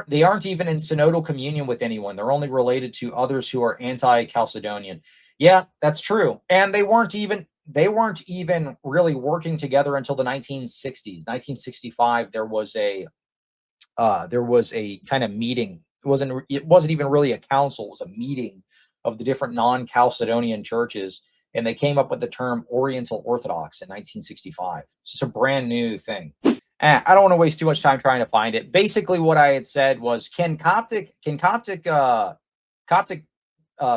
They aren't even in synodal communion with anyone. They're only related to others who are anti-Chalcedonian. Yeah, that's true. And they weren't even really working together until the 1960s. 1965, there was a kind of meeting. It wasn't even really a council. It was a meeting of the different non-Chalcedonian churches, and they came up with the term Oriental Orthodox in 1965. It's just a brand new thing. I don't want to waste too much time trying to find it. Basically, what I had said was, can Coptic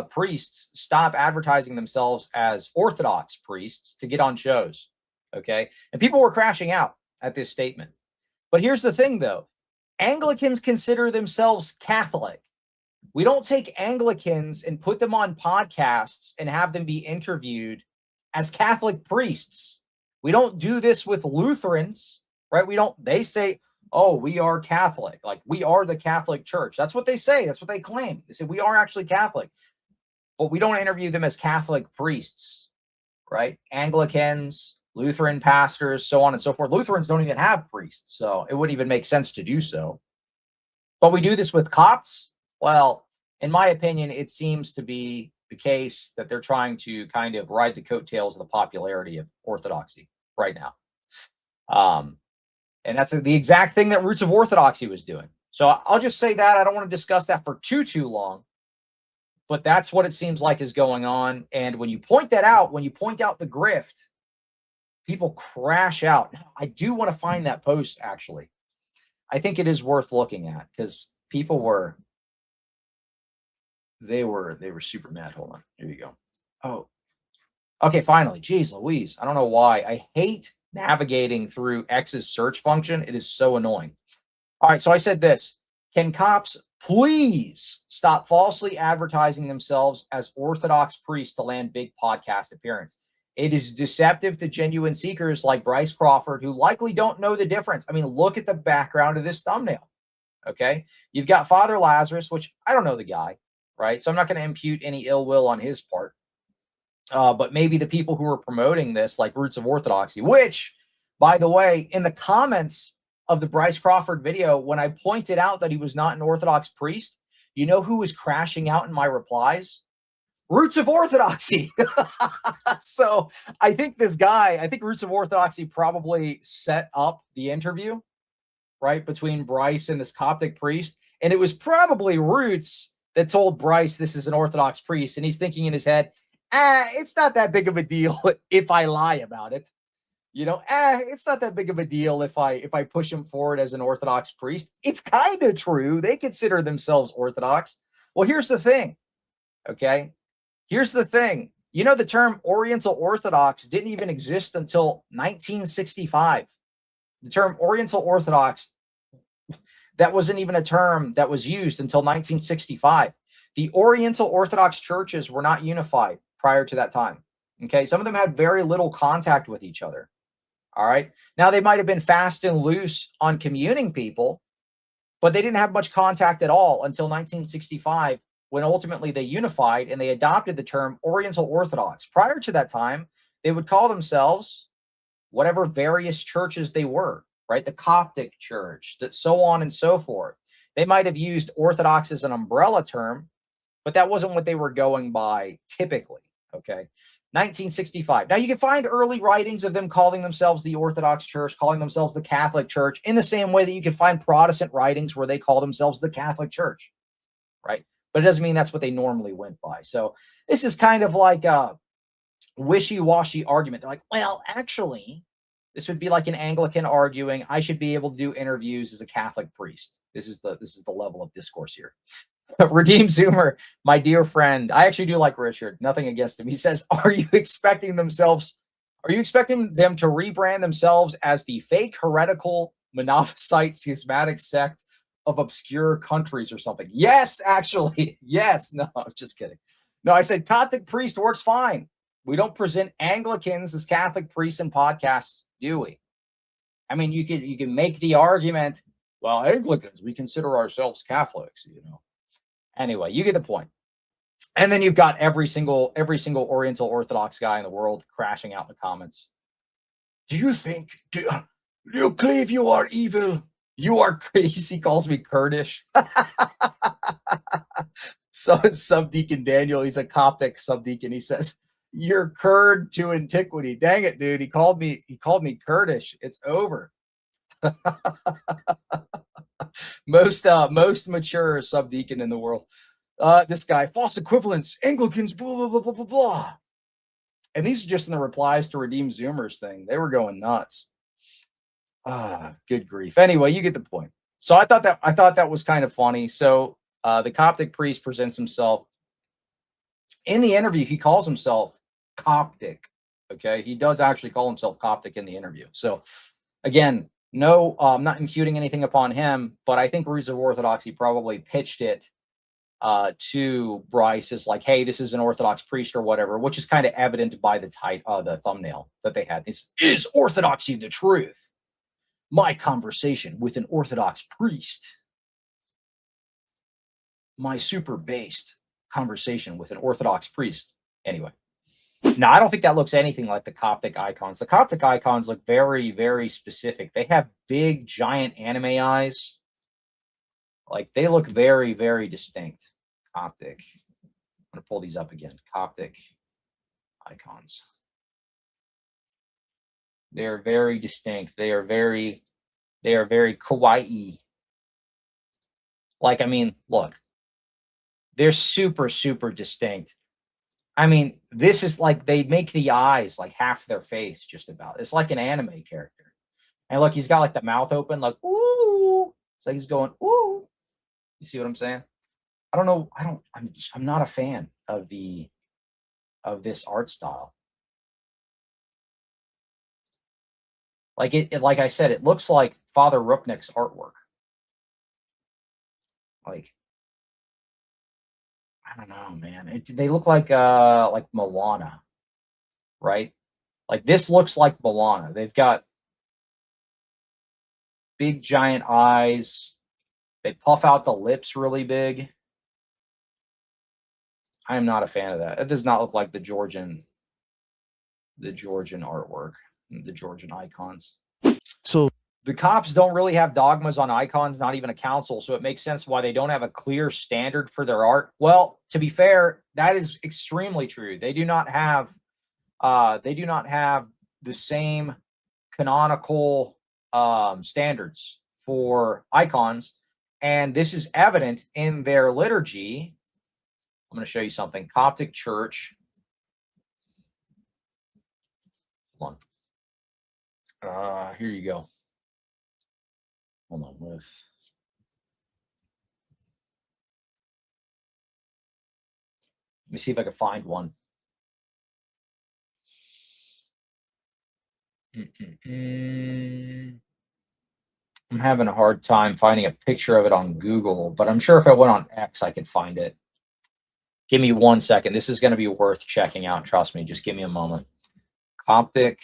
priests stop advertising themselves as Orthodox priests to get on shows? Okay, and people were crashing out at this statement. But here's the thing, though: Anglicans consider themselves Catholic. We don't take Anglicans and put them on podcasts and have them be interviewed as Catholic priests. We don't do this with Lutherans. Right? They say, oh, we are Catholic. Like, we are the Catholic Church. That's what they say. That's what they claim. They say, we are actually Catholic. But we don't interview them as Catholic priests, right? Anglicans, Lutheran pastors, so on and so forth. Lutherans don't even have priests, so it wouldn't even make sense to do so. But we do this with Copts. Well, in my opinion, it seems to be the case that they're trying to kind of ride the coattails of the popularity of Orthodoxy right now. And that's the exact thing that Roots of Orthodoxy was doing. So I'll just say that. I don't want to discuss that for too long. But that's what it seems like is going on. And when you point that out, when you point out the grift, people crash out. Now, I do want to find that post, actually. I think it is worth looking at because people were super mad. Hold on. Here you go. Oh, okay. Finally. Jeez Louise. I don't know why. I hate navigating through X's search function. It is so annoying. All right, so I said this: can Copts please stop falsely advertising themselves as Orthodox priests to land big podcast appearance? It is deceptive to genuine seekers like Bryce Crawford, who likely don't know the difference. I mean, look at the background of this thumbnail. Okay, you've got Father Lazarus, which I don't know the guy, right? So I'm not going to impute any ill will on his part. But maybe the people who are promoting this, like Roots of Orthodoxy, which, by the way, in the comments of the Bryce Crawford video, when I pointed out that he was not an Orthodox priest, you know who was crashing out in my replies? Roots of Orthodoxy. So I think Roots of Orthodoxy probably set up the interview, right, between Bryce and this Coptic priest. And it was probably Roots that told Bryce this is an Orthodox priest. And he's thinking in his head, it's not that big of a deal if I lie about it. You know, it's not that big of a deal if I push him forward as an Orthodox priest. It's kind of true. They consider themselves Orthodox. Well, here's the thing. Okay. Here's the thing. You know, the term Oriental Orthodox didn't even exist until 1965. The term Oriental Orthodox, that wasn't even a term that was used until 1965. The Oriental Orthodox churches were not unified prior to that time. Okay, some of them had very little contact with each other. All right, now they might have been fast and loose on communing people, but they didn't have much contact at all until 1965, when ultimately they unified and they adopted the term Oriental Orthodox. Prior to that time, they would call themselves whatever various churches they were, right? The Coptic church, that so on and so forth. They might have used Orthodox as an umbrella term, but that wasn't what they were going by typically. Okay, 1965. Now you can find early writings of them calling themselves the Orthodox Church, calling themselves the Catholic Church, in the same way that you can find Protestant writings where they call themselves the Catholic Church, right? But it doesn't mean that's what they normally went by. So this is kind of like a wishy-washy argument. They're like, well, actually, this would be like an Anglican arguing I should be able to do interviews as a Catholic priest. This is the level of discourse here. Redeem Zoomer, my dear friend, I actually do like Richard, nothing against him. He says, are you expecting them to rebrand themselves as the fake heretical Monophysite schismatic sect of obscure countries or something? Yes, actually. Yes. No, I'm just kidding. No, I said Coptic priest works fine. We don't present Anglicans as Catholic priests in podcasts, do we? I mean, you can make the argument, well, Anglicans, we consider ourselves Catholics, you know. Anyway, you get the point. And then you've got every single Oriental Orthodox guy in the world crashing out in the comments. Do you think, Cleave, you are evil? You are crazy. He calls me Kurdish. So Subdeacon Daniel, he's a Coptic subdeacon. He says, "You're Kurd to Antiquity." Dang it, dude. He called me Kurdish. It's over. Most mature subdeacon in the world. This guy, false equivalence, Anglicans, blah, blah, blah, blah, blah, blah. And these are just in the replies to Redeem Zoomers thing. They were going nuts. Good grief. Anyway, you get the point. So I thought that was kind of funny. So the Coptic priest presents himself in the interview. He calls himself Coptic. Okay, he does actually call himself Coptic in the interview. So again, no, I'm not imputing anything upon him, but I think Roots of Orthodoxy probably pitched it to Bryce as like, hey, this is an Orthodox priest or whatever, which is kind of evident by the thumbnail that they had. This is Orthodoxy the truth. My conversation with an Orthodox priest. My super based conversation with an Orthodox priest. Anyway. Now, I don't think that looks anything like the Coptic icons. The Coptic icons look very, very specific. They have big, giant anime eyes. Like, they look very, very distinct. Coptic. I'm going to pull these up again. Coptic icons. They're very distinct. They are very kawaii. Like, I mean, look. They're super, super distinct. I mean, this is like they make the eyes like half their face, just about. It's like an anime character. And look, he's got like the mouth open, like, ooh. It's like he's going, ooh. You see what I'm saying? I don't know. I'm not a fan of this art style. Like like I said, it looks like Father Rupnik's artwork. Like, I don't know, man. They look like Moana, right? Like, this looks like Moana. They've got big giant eyes. They puff out the lips really big. I am not a fan of that. It does not look like the Georgian artwork, the Georgian icons. So the Copts don't really have dogmas on icons, not even a council. So it makes sense why they don't have a clear standard for their art. Well, to be fair, that is extremely true. They do not have the same canonical standards for icons. And this is evident in their liturgy. I'm going to show you something. Coptic Church. Hold on. Here you go. Hold on. Let me see if I can find one. I'm having a hard time finding a picture of it on Google, but I'm sure if I went on X, I could find it. Give me 1 second. This is going to be worth checking out. Trust me. Just give me a moment. Coptic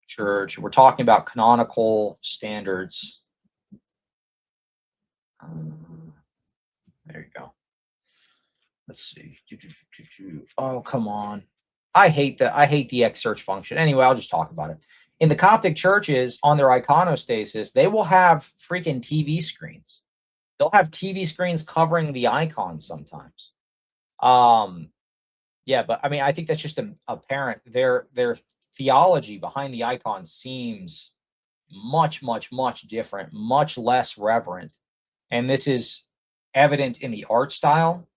Church. We're talking about canonical standards. There you go. Let's see. Oh, come on. I hate the X search function. Anyway, I'll just talk about it. In the Coptic churches, on their iconostasis, they will have freaking TV screens. They'll have TV screens covering the icons sometimes. Yeah, but I mean, I think that's just apparent. Their theology behind the icons seems much, much, much different, much less reverent. And this is evident in the art style,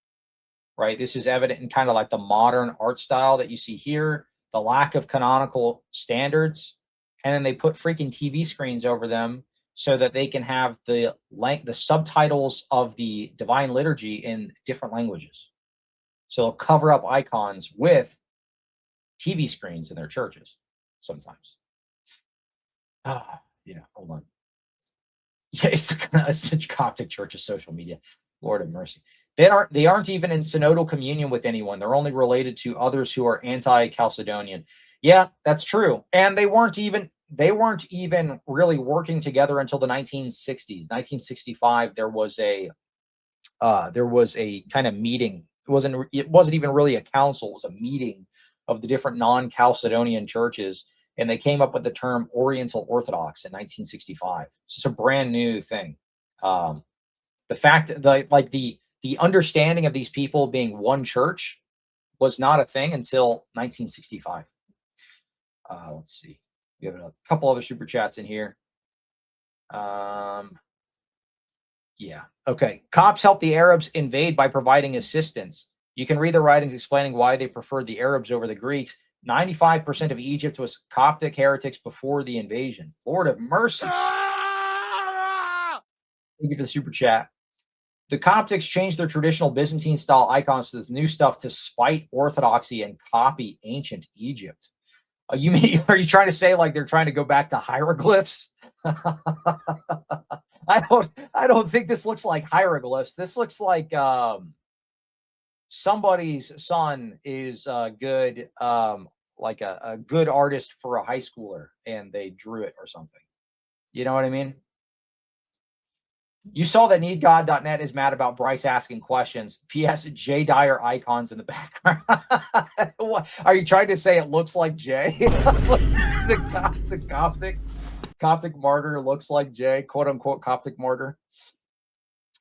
right? This is evident in kind of like the modern art style that you see here, the lack of canonical standards. And then they put freaking TV screens over them so that they can have the subtitles of the divine liturgy in different languages. So they'll cover up icons with TV screens in their churches sometimes. Yeah, hold on. Yeah, it's the Coptic Church's social media. Lord have mercy. They aren't even in synodal communion with anyone. They're only related to others who are anti-Chalcedonian. Yeah, that's true. And they weren't even really working together until the 1960s. 1965, there was a kind of meeting. It wasn't even really a council. It was a meeting of the different non-Chalcedonian churches. and they came up with the term Oriental Orthodox in 1965. It's just a brand new thing. The fact that the understanding of these people being one church was not a thing until 1965. Let's see. We have a couple other super chats in here. Yeah. Okay. Copts helped the Arabs invade by providing assistance. You can read the writings explaining why they preferred the Arabs over the Greeks. 95% of Egypt was Coptic heretics before the invasion. Lord of mercy. Thank you for the super chat. The Coptics changed their traditional Byzantine-style icons to this new stuff to spite orthodoxy and copy ancient Egypt. Are you trying to say like they're trying to go back to hieroglyphs? I don't think this looks like hieroglyphs. This looks like somebody's son is good, like a good artist for a high schooler, and they drew it or something. You know what I mean? You saw that needgod.net is mad about Bryce asking questions. P.S. Jay Dyer icons in the background. What, are you trying to say it looks like Jay? the Coptic martyr looks like Jay, quote unquote Coptic martyr.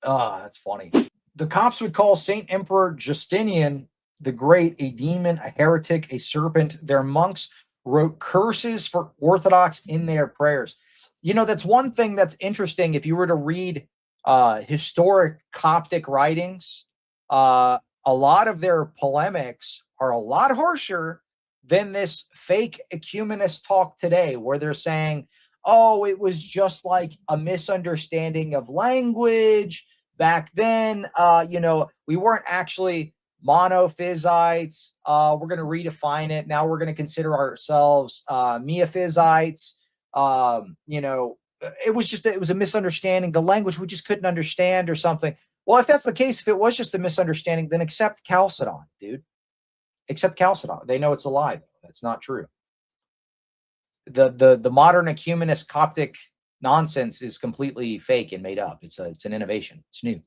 That's funny. The Copts would call Saint Emperor Justinian the Great a demon, a heretic, a serpent. Their monks wrote curses for Orthodox in their prayers. You know, that's one thing that's interesting. If you were to read historic Coptic writings, a lot of their polemics are a lot harsher than this fake ecumenist talk today, where they're saying, oh, it was just like a misunderstanding of language back then. You know, we weren't actually monophysites. We're going to redefine it. Now we're going to consider ourselves miaphysites. You know, it was a misunderstanding. The language we just couldn't understand or something. Well, if that's the case, if it was just a misunderstanding, then accept Chalcedon, dude. Accept Chalcedon. They know it's a lie. That's not true. The modern ecumenist Coptic nonsense is completely fake and made up. It's an innovation. It's new.